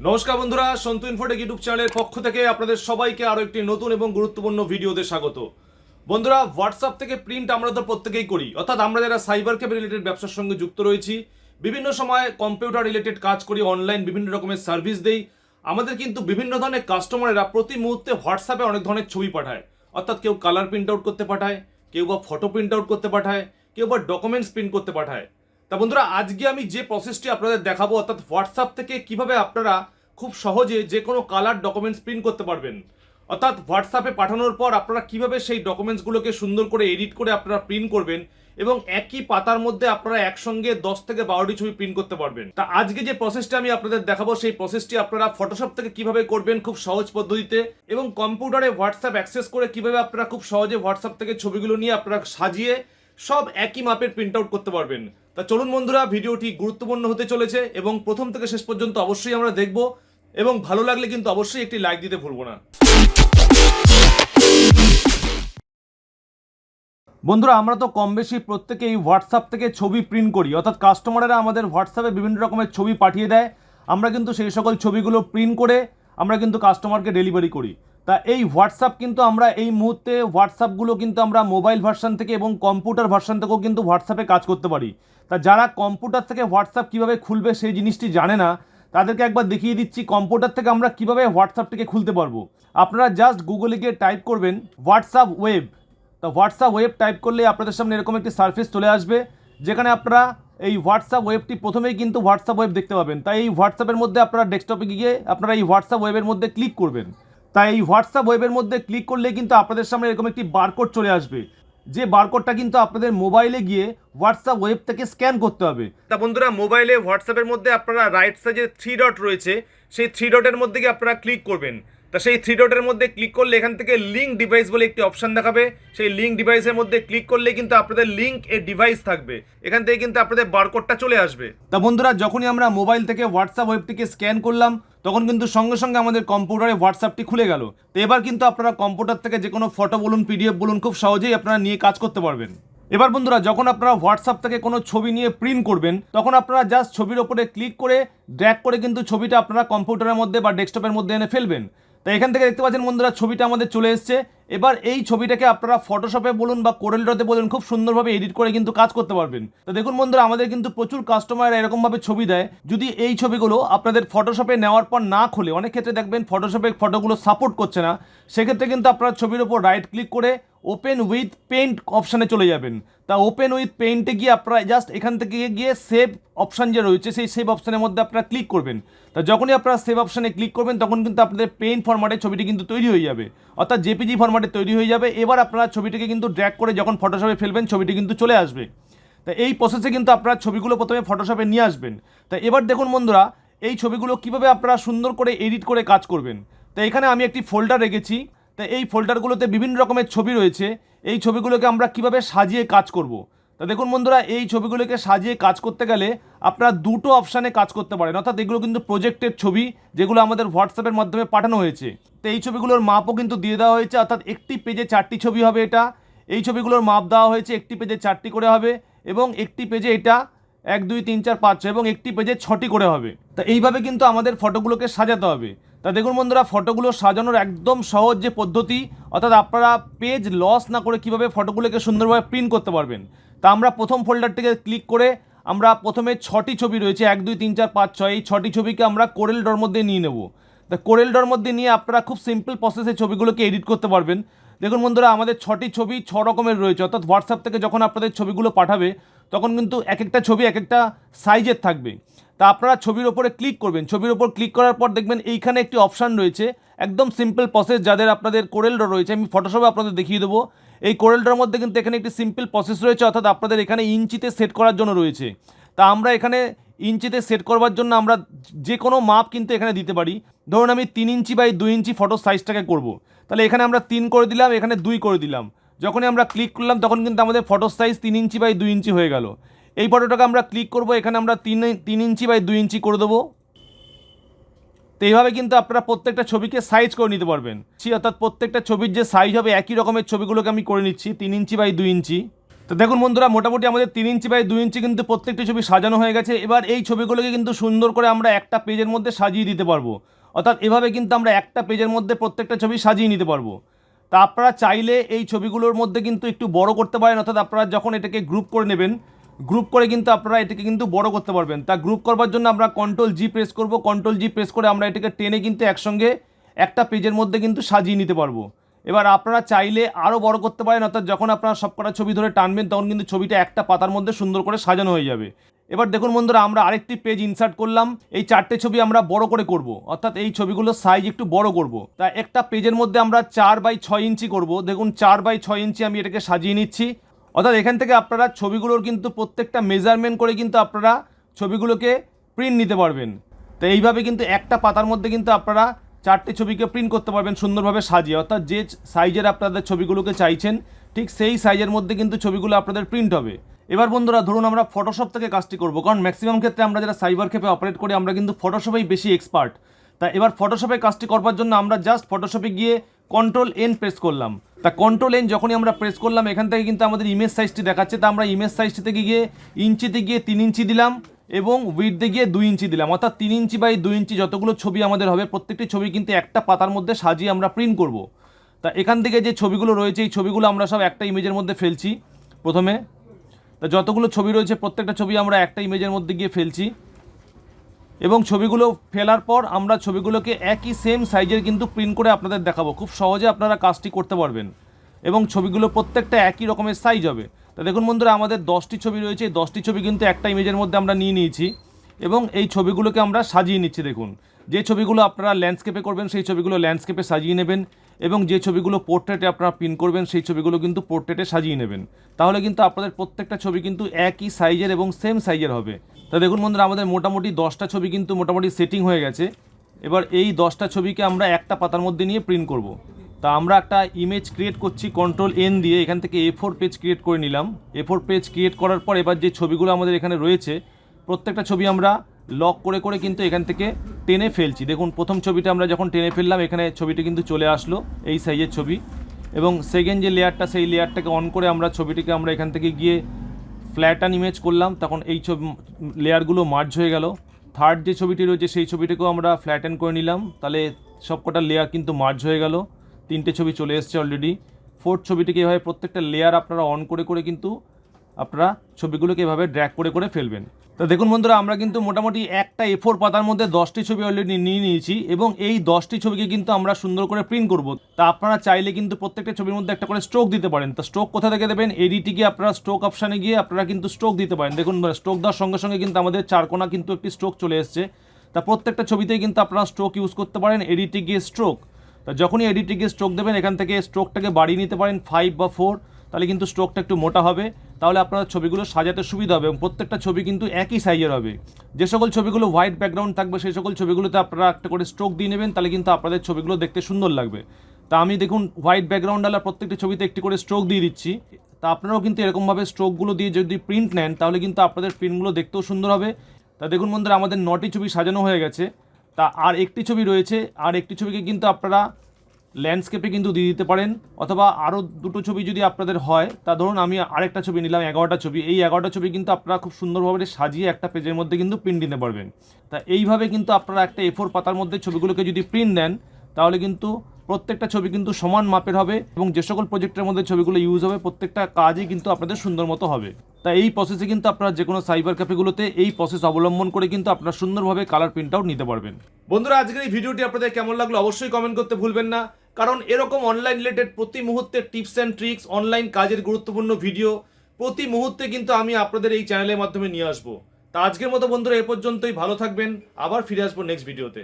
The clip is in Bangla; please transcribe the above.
নমস্কার বন্ধুরা, সন্তু ইনফোটেক ইউটিউব চ্যানেলের পক্ষ থেকে আপনাদের সবাইকে আরও একটি নতুন এবং গুরুত্বপূর্ণ ভিডিওতে স্বাগত। বন্ধুরা, হোয়াটসঅ্যাপ থেকে প্রিন্ট আমরা তো প্রত্যেকেই করি, অর্থাৎ আমরা যারা সাইবার ক্যাফে রিলেটেড ব্যবসার সঙ্গে যুক্ত রয়েছি, বিভিন্ন সময় কম্পিউটার রিলেটেড কাজ করি, অনলাইন বিভিন্ন রকমের সার্ভিস দেই, আমাদের কিন্তু বিভিন্ন ধরনের কাস্টমারেরা প্রতি মুহূর্তে হোয়াটসঅ্যাপে অনেক ধরনের ছবি পাঠায়। অর্থাৎ কেউ কালার প্রিন্ট আউট করতে পাঠায়, কেউ বা ফটো প্রিন্ট আউট করতে পাঠায়, কেউ বা ডকুমেন্টস প্রিন্ট করতে পাঠায়। তা বন্ধুরা, আজকে আমি যে প্রসেসটি আপনাদের দেখাবো, অর্থাৎ হোয়াটসঅ্যাপ থেকে কিভাবে আপনারা খুব সহজে যে কোনো কালার ডকুমেন্টস প্রিন্ট করতে পারবেন, অর্থাৎ হোয়াটসঅ্যাপে পাঠানোর পর আপনারা কিভাবে সেই ডকুমেন্টসগুলোকে সুন্দর করে এডিট করে আপনারা প্রিন্ট করবেন এবং একই পাতার মধ্যে আপনারা একসঙ্গে 10 থেকে 12টি ছবি প্রিন্ট করতে পারবেন। তা আজকে যে প্রসেসটা আমি আপনাদের দেখাবো, সেই প্রসেসটি আপনারা ফটোশপ থেকে কিভাবে করবেন খুব সহজ পদ্ধতিতে, এবং কম্পিউটারে হোয়াটসঅ্যাপ অ্যাক্সেস করে কিভাবে আপনারা খুব সহজে হোয়াটসঅ্যাপ থেকে ছবিগুলো নিয়ে আপনারা সাজিয়ে সব একই মাপের প্রিন্ট আউট করতে পারবেন। তা চলুন বন্ধুরা, ভিডিওটি গুরুত্বপূর্ণ হতে চলেছে এবং প্রথম থেকে শেষ পর্যন্ত অবশ্যই আমরা দেখব, এবং ভালো লাগলে কিন্তু অবশ্যই একটি লাইক দিতে ভুলবো না। বন্ধুরা, আমরা তো কম বেশি প্রত্যেকেই হোয়াটসঅ্যাপ থেকে ছবি প্রিন্ট করি, অর্থাৎ কাস্টমাররা আমাদের হোয়াটসঅ্যাপে বিভিন্ন রকমের ছবি পাঠিয়ে দেয়, আমরা কিন্তু সেই সকল ছবিগুলো প্রিন্ট করে আমরা কিন্তু কাস্টমারকে ডেলিভারি করি। তা এই হোয়াটসঅ্যাপ কিন্তু আমরা এই মুহূর্তে হোয়াটসঅ্যাপগুলো কিন্তু আমরা মোবাইল ভার্সন থেকে এবং কম্পিউটার ভার্সন থেকেও কিন্তু হোয়াটসঅ্যাপে কাজ করতে পারি। তা যারা কম্পিউটার থেকে হোয়াটসঅ্যাপ কীভাবে খুলবে সেই জিনিসটি জানে না, তাদেরকে একবার দেখিয়ে দিচ্ছি কম্পিউটার থেকে আমরা কিভাবে হোয়াটসঅ্যাপটিকে খুলতে পারবো। আপনারা জাস্ট গুগলে গিয়ে টাইপ করবেন হোয়াটসঅ্যাপ ওয়েব। তো হোয়াটসঅ্যাপ ওয়েব টাইপ করলে আপনাদের সামনে এরকম একটি সার্ফেস চলে আসবে, যেখানে আপনারা এই হোয়াটসঅ্যাপ ওয়েবটি প্রথমেই কিন্তু হোয়াটসঅ্যাপ ওয়েব দেখতে পাবেন। তাই এই হোয়াটসঅ্যাপের মধ্যে আপনারা ডেস্কটপে গিয়ে আপনারা এই হোয়াটসঅ্যাপ ওয়েবের মধ্যে ক্লিক করবেন। তাই এই হোয়াটসঅ্যাপ ওয়েবের মধ্যে ক্লিক করলে কিন্তু আপনাদের সামনে এরকম একটি বারকোড চলে আসবে, যে বারকোডটা কিন্তু আপনাদের মোবাইলে গিয়ে হোয়াটসঅ্যাপ ওয়েব থেকে স্ক্যান করতে হবে। তা বন্ধুরা, মোবাইলে হোয়াটসঅ্যাপের মধ্যে আপনারা রাইট সাইডে 3 ডট রয়েছে, সেই 3 ডটের মধ্যে গিয়ে আপনারা ক্লিক করবেন। তা সেই 3 ডটের মধ্যে ক্লিক করলে এখান থেকে লিঙ্ক ডিভাইস বলে একটি অপশান দেখাবে, সেই লিঙ্ক ডিভাইসের মধ্যে ক্লিক করলে কিন্তু আপনাদের লিঙ্ক এ ডিভাইস থাকবে, এখান থেকে কিন্তু আপনাদের বারকোডটা চলে আসবে। তা বন্ধুরা, যখনই আমরা মোবাইল থেকে হোয়াটসঅ্যাপ ওয়েবটিকে স্ক্যান করলাম, তখন কিন্তু সঙ্গে সঙ্গে আমাদের কম্পিউটারে হোয়াটসঅ্যাপটি খুলে গেল। তো এবার কিন্তু আপনারা কম্পিউটার থেকে যে কোনো ফটো বলুন, পিডিএফ বলুন, খুব সহজেই আপনারা নিয়ে কাজ করতে পারবেন। এবার বন্ধুরা, যখন আপনারা হোয়াটসঅ্যাপ থেকে কোনো ছবি নিয়ে প্রিন্ট করবেন, তখন আপনারা জাস্ট ছবির ওপরে ক্লিক করে ড্র্যাগ করে কিন্তু ছবিটা আপনারা কম্পিউটারের মধ্যে বা ডেস্কটপের মধ্যে এনে ফেলবেন। তো এখান থেকে দেখতে পাচ্ছেন বন্ধুরা, ছবিটা আমাদের চলে এসছে। এবার এই ছবিটাকে আপনারা ফটোশপে বলুন বা কোরেল ড্রতে বলুন, খুব সুন্দরভাবে এডিট করে কিন্তু কাজ করতে পারবেন। তো দেখুন বন্ধুরা, আমাদের কিন্তু প্রচুর কাস্টমার এরকমভাবে ছবি দেয়। যদি এই ছবিগুলো আপনাদের ফটোশপে নেওয়ার পর না খুলে, অনেক ক্ষেত্রে দেখবেন ফটোশপে ফটোগুলো সাপোর্ট করছে না, সেক্ষেত্রে কিন্তু আপনারা ছবির ওপর রাইট ক্লিক করে ওপেন উইথ পেইন্ট অপশানে চলে যাবেন। তা ওপেন উইথ পেইন্টে গিয়ে আপনারা জাস্ট এখান থেকে গিয়ে সেভ অপশান যে রয়েছে, সেই সেভ অপশানের মধ্যে আপনারা ক্লিক করবেন। তা যখনই আপনারা সেভ অপশানে ক্লিক করবেন, তখন কিন্তু আপনাদের পেইন্ট ফরম্যাটে ছবিটি কিন্তু তৈরি হয়ে যাবে, অর্থাৎ জেপিজি ফরম্যাটে তৈরি হয়ে যাবে। এবার আপনারা ছবিটিকে কিন্তু ড্র্যাগ করে যখন ফটোশপে ফেলবেন, ছবিটি কিন্তু চলে আসবে। তা এই প্রসেসে কিন্তু আপনারা ছবিগুলো প্রথমে ফটোশপে নিয়ে আসবেন। তা এবার দেখুন বন্ধুরা, এই ছবিগুলো কিভাবে আপনারা সুন্দর করে এডিট করে কাজ করবেন। তো এখানে আমি একটি ফোল্ডার রেখেছি। তা এই ফোল্ডারগুলোতে বিভিন্ন রকমের ছবি রয়েছে, এই ছবিগুলোকে আমরা কিভাবে সাজিয়ে কাজ করব। তা দেখুন বন্ধুরা, এই ছবিগুলোকে সাজিয়ে কাজ করতে গেলে আপনারা দুটো অপশানে কাজ করতে পারেন, অর্থাৎ এগুলো কিন্তু প্রজেক্টের ছবি, যেগুলো আমাদের হোয়াটসঅ্যাপের মাধ্যমে পাঠানো হয়েছে। তো এই ছবিগুলোর মাপও কিন্তু দিয়ে দেওয়া হয়েছে, অর্থাৎ একটি পেজে 4টি ছবি হবে এটা। এই ছবিগুলোর মাপ দেওয়া হয়েছে, একটি পেজে 4টি করে হবে, এবং একটি পেজে এটা 1 2 3 4 5 6 এবং একটি পেজে 6টি করে হবে। তা এইভাবে কিন্তু আমাদের ফটোগুলোকে সাজাতে হবে। তা দেখুন বন্ধুরা, ফটোগুলো সাজানোর একদম সহজ যে পদ্ধতি, অর্থাৎ আপনারা পেজ লস না করে কীভাবে ফটোগুলোকে সুন্দরভাবে প্রিন্ট করতে পারবেন। তা আমরা প্রথম ফোল্ডারটিকে ক্লিক করে আমরা প্রথমে 6টি ছবি রয়েছে, 1 2 3 4 5 6, এই 6টি ছবিকে আমরা কোরেল ড্রর মধ্যে নিয়ে নেব। তা কোরেল ড্রর মধ্যে নিয়ে আপনারা খুব সিম্পল প্রসেসে ছবিগুলোকে এডিট করতে পারবেন। দেখুন বন্ধুরা, আমাদের 6টি ছবি 6 রকমের রয়েছে, অর্থাৎ হোয়াটসঅ্যাপ থেকে যখন আপনাদের ছবিগুলো পাঠাবে, তখন কিন্তু এক একটা ছবি এক একটা সাইজের থাকবে। তা আপনারা ছবির ওপরে ক্লিক করবেন, ছবির ওপর ক্লিক করার পর দেখবেন এইখানে একটি অপশান রয়েছে, একদম সিম্পল প্রসেস। যাদের আপনাদের কোরেল ড্র রয়েছে, আমি ফটোশপে আপনাদের দেখিয়ে দেবো। এই কোরেল ড্রর মধ্যে কিন্তু এখানে একটি সিম্পল প্রসেস রয়েছে, অর্থাৎ আপনাদের এখানে ইঞ্চিতে সেট করার জন্য রয়েছে। তা আমরা এখানে ইঞ্চিতে সেট করবার জন্য আমরা যে কোনো মাপ কিন্তু এখানে দিতে পারি। ধরুন আমি 3 ইঞ্চি বাই 2 ইঞ্চি ফটো সাইজটাকে করব, তাহলে এখানে আমরা 3 করে দিলাম, এখানে 2 করে দিলাম। যখনই আমরা ক্লিক করলাম, তখন কিন্তু আমাদের ফটো সাইজ 3 ইঞ্চি বাই 2 ইঞ্চি হয়ে গেল। এই ফটোটাকে আমরা ক্লিক করব, এখানে আমরা 3 ইঞ্চি বাই 2 ইঞ্চি করে দেবো। তো এইভাবে কিন্তু আপনারা প্রত্যেকটা ছবিকে সাইজ করে নিতে পারবেন, অর্থাৎ প্রত্যেকটা ছবির যে সাইজ হবে একই রকমের ছবিগুলোকে আমি করে নিচ্ছি 3 ইঞ্চি বাই 2 ইঞ্চি। তো দেখুন বন্ধুরা, মোটামুটি আমাদের 3 ইঞ্চি বাই 2 ইঞ্চি কিন্তু প্রত্যেকটি ছবি সাজানো হয়ে গেছে। এবার এই ছবিগুলোকে কিন্তু সুন্দর করে আমরা একটা পেজের মধ্যে সাজিয়ে দিতে পারবো। অর্থাৎ এভাবে কিন্তু আমরা একটা পেজের মধ্যে প্রত্যেকটা ছবি সাজিয়ে নিতে পারবো। তা আপনারা চাইলে এই ছবিগুলোর মধ্যে কিন্তু একটু বড় করতে পারেন, অর্থাৎ আপনারা যখন এটাকে গ্রুপ করে নেবেন, গ্রুপ করে কিন্তু আপনারা এটাকে কিন্তু বড় করতে পারবেন। তা গ্রুপ করবার জন্য আমরা Ctrl+G প্রেস করব। Ctrl+G প্রেস করে আমরা এটাকে টেনে কিন্তু একসঙ্গে একটা পেজের মধ্যে কিন্তু সাজিয়ে নিতে পারবো। এবার আপনারা চাইলে আরও বড় করতে পারেন, অর্থাৎ যখন আপনারা সবকটা ছবি ধরে টানবেন তখন কিন্তু ছবিটা একটা পাতার মধ্যে সুন্দর করে সাজানো হয়ে যাবে। এবার দেখুন বন্ধুরা, আমরা আরেকটি পেজ ইনসার্ট করলাম। এই 4টে ছবি আমরা বড় করে করব, অর্থাৎ এই ছবিগুলোর সাইজ একটু বড় করব। তা একটা পেজের মধ্যে আমরা 4 বাই 6 ইঞ্চি করব। দেখুন 4 বাই 6 ইঞ্চি আমি এটাকে সাজিয়ে নিচ্ছি। অর্থাৎ এখান থেকে আপনারা ছবিগুলোর কিন্তু প্রত্যেকটা মেজারমেন্ট করে কিন্তু আপনারা ছবিগুলোকে প্রিন্ট নিতে পারবেন। তো এইভাবে কিন্তু একটা পাতার মধ্যে কিন্তু আপনারা 4টে ছবিকে প্রিন্ট করতে পারবেন সুন্দরভাবে সাজিয়ে, অর্থাৎ যে সাইজের আপনাদের ছবিগুলোকে চাইছেন ঠিক সেই সাইজের মধ্যে কিন্তু ছবিগুলো আপনাদের প্রিন্ট হবে। এবার বন্ধুরা ধরুন আমরা ফটোশপ থেকে কাজটি করব, কারণ ম্যাক্সিমাম ক্ষেত্রে আমরা যারা সাইবার ক্যাফে অপারেট করি আমরা কিন্তু ফটোশপেই বেশি এক্সপার্ট। তা এবার ফটোশপে কাজটি করবার জন্য আমরা জাস্ট ফটোশপে গিয়ে Ctrl+N প্রেস করলাম। তা Ctrl+N যখনই আমরা প্রেস করলাম এখান থেকে কিন্তু আমাদের ইমেজ সাইজটি দেখাচ্ছে। তা আমরা ইমেজ সাইজটি থেকে গিয়ে ইঞ্চিতে গিয়ে 3 ইঞ্চি দিলাম এবং উইডথে গিয়ে 2 ইঞ্চি দিলাম। অর্থাৎ 3 ইঞ্চি বাই 2 ইঞ্চি যতগুলো ছবি আমাদের হবে প্রত্যেকটি ছবি কিন্তু একটা পাতার মধ্যে সাজিয়ে আমরা প্রিন্ট করব। তা এখান থেকে যে ছবিগুলো রয়েছে এই ছবিগুলো আমরা সব একটা ইমেজের মধ্যে ফেলছি প্রথমে। তা যতগুলো ছবি রয়েছে প্রত্যেকটা ছবি আমরা একটা ইমেজের মধ্যে গিয়ে ফেলছি এবং ছবিগুলো ফেলার পর আমরা ছবিগুলোকে একই সেম সাইজের কিন্তু প্রিন্ট করে আপনাদের দেখাবো। খুব সহজে আপনারা কাজটি করতে পারবেন এবং ছবিগুলো প্রত্যেকটা একই রকমের সাইজ হবে। তা দেখুন বন্ধুরা, আমাদের 10টি ছবি রয়েছে, এই 10টি ছবি কিন্তু একটা ইমেজের মধ্যে আমরা নিয়ে নিয়েছি এবং এই ছবিগুলোকে আমরা সাজিয়ে নিচ্ছি। দেখুন যে ছবিগুলো আপনারা ল্যান্ডস্কেপে করবেন সেই ছবিগুলো ল্যান্ডস্কেপে সাজিয়ে নেবেন এবং যে ছবিগুলো পোর্ট্রেটে আপনারা প্রিন্ট করবেন সেই ছবিগুলো কিন্তু পোর্ট্রেটে সাজিয়ে নেবেন। তাহলে কিন্তু আপনাদের প্রত্যেকটা ছবি কিন্তু একই সাইজের এবং সেম সাইজের হবে। তা দেখুন বন্ধুরা, আমাদের মোটামুটি 10টা ছবি কিন্তু মোটামুটি সেটিং হয়ে গেছে। এবার এই 10টা ছবিকে আমরা একটা পাতার মধ্যে নিয়ে প্রিন্ট করব। তা আমরা একটা ইমেজ ক্রিয়েট করছি Ctrl+N দিয়ে, এখান থেকে A4 পেজ ক্রিয়েট করে নিলাম। A4 পেজ ক্রিয়েট করার পর এবার যে ছবিগুলো আমাদের এখানে রয়েছে প্রত্যেকটা ছবি আমরা লক করে করে কিন্তু এখান থেকে টেনে ফেলছি। দেখুন প্রথম ছবিটা আমরা যখন টেনে ফেললাম এখানে ছবিটি কিন্তু চলে আসলো এই সাইজের ছবি এবং সেকেন্ড যে লেয়ারটা সেই লেয়ারটাকে অন করে আমরা ছবিটিকে আমরা এখান থেকে গিয়ে ফ্ল্যাটান ইমেজ করলাম, তখন এই ছবি লেয়ারগুলো মার্জ হয়ে গেল। থার্ড যে ছবিটি রয়েছে সেই ছবিটিকেও আমরা ফ্ল্যাটেন করে নিলাম, তাহলে সবকটা লেয়ার কিন্তু মার্জ হয়ে গেল। 3টে ছবি চলে এসছে অলরেডি। ফোর্থ ছবিটিকে এভাবে প্রত্যেকটা লেয়ার আপনারা অন করে করে কিন্তু আপনারা ছবিগুলোকে এভাবে ড্র্যাগ করে করে ফেলবেন। তো দেখুন বন্ধুরা, আমরা কিন্তু মোটামুটি একটা A4 পাতার মধ্যে 10টি ছবি অলরেডি নিয়ে নিয়েছি এবং এই 10টি ছবিকে কিন্তু আমরা সুন্দর করে প্রিন্ট করব। তা আপনারা চাইলে কিন্তু প্রত্যেকটা ছবির মধ্যে একটা করে স্ট্রোক দিতে পারেন। তো স্ট্রোক কোথা থেকে দেবেন? এডিটে গিয়ে আপনারা স্ট্রোক অপশানে গিয়ে আপনারা কিন্তু স্ট্রোক দিতে পারেন। দেখুন স্ট্রোক দেওয়ার সঙ্গে সঙ্গে কিন্তু আমাদের চারকোনা কিন্তু একটি স্ট্রোক চলে এসছে। তা প্রত্যেকটা ছবিতেই কিন্তু আপনারা স্ট্রোক ইউজ করতে পারেন, এডিটে গিয়ে স্ট্রোক। তা যখনই এডিটে গিয়ে স্ট্রোক দেবেন এখান থেকে স্ট্রোকটাকে বাড়িয়ে নিতে পারেন 5 বা 4, তাহলে কিন্তু স্ট্রোকটা একটু মোটা হবে। তাহলে আপনার ছবিগুলো সাজাতে সুবিধা হবে এবং প্রত্যেকটা ছবি কিন্তু একই সাইজের হবে। যে সকল ছবিগুলো হোয়াইট ব্যাকগ্রাউন্ড থাকবে সেই সকল ছবিগুলোতে আপনারা একটা করে স্ট্রোক দিয়ে নেবেন, তাহলে কিন্তু আপনাদের ছবিগুলো দেখতে সুন্দর লাগবে। তা আমি দেখুন হোয়াইট ব্যাকগ্রাউন্ডওয়ালা প্রত্যেকটি ছবিতে একটি করে স্ট্রোক দিয়ে দিচ্ছি। তা আপনারাও কিন্তু এরকমভাবে স্ট্রোকগুলো দিয়ে যদি প্রিন্ট নেন তাহলে কিন্তু আপনাদের প্রিন্টগুলো দেখতেও সুন্দর হবে। তা দেখুন বন্ধুরা, আমাদের 9টি ছবি সাজানো হয়ে গেছে। তা আর একটি ছবি রয়েছে, আর একটি ছবিকে কিন্তু আপনারা ল্যান্ডস্কেপে কিন্তু দিয়ে দিতে পারেন, অথবা আরও দুটো ছবি যদি আপনাদের হয়। তা ধরুন আমি আরেকটা ছবি নিলাম, 11টা ছবি। এই 11টা ছবি কিন্তু আপনারা খুব সুন্দরভাবে সাজিয়ে একটা পেজের মধ্যে কিন্তু প্রিন্ট দিতে পারবেন। তা এইভাবে কিন্তু আপনারা একটা A4 পাতার মধ্যে ছবিগুলোকে যদি প্রিন্ট দেন তাহলে কিন্তু প্রত্যেকটা ছবি কিন্তু সমান মাপের হবে এবং যে সকল প্রজেক্টের মধ্যে ছবিগুলো ইউজ হবে প্রত্যেকটা কাজই কিন্তু আপনাদের সুন্দর মতো হবে। তা এই প্রসেসে কিন্তু আপনারা যে কোনো সাইবার ক্যাফেগুলোতে এই প্রসেস অবলম্বন করে কিন্তু আপনারা সুন্দরভাবে কালার প্রিন্ট আউট নিতে পারবেন। বন্ধুরা, আজকের এই ভিডিওটি আপনাদের কেমন লাগলো অবশ্যই কমেন্ট করতে ভুলবেন না, কারণ এরকম অনলাইন রিলেটেড প্রতি মুহূর্তে টিপস অ্যান্ড ট্রিক্স, অনলাইন কাজের গুরুত্বপূর্ণ ভিডিও প্রতি মুহূর্তে কিন্তু আমি আপনাদের এই চ্যানেলের মাধ্যমে নিয়ে আসবো। তা আজকের মতো বন্ধুরা এ পর্যন্তই। ভালো থাকবেন, আবার ফিরে আসবো নেক্সট ভিডিওতে।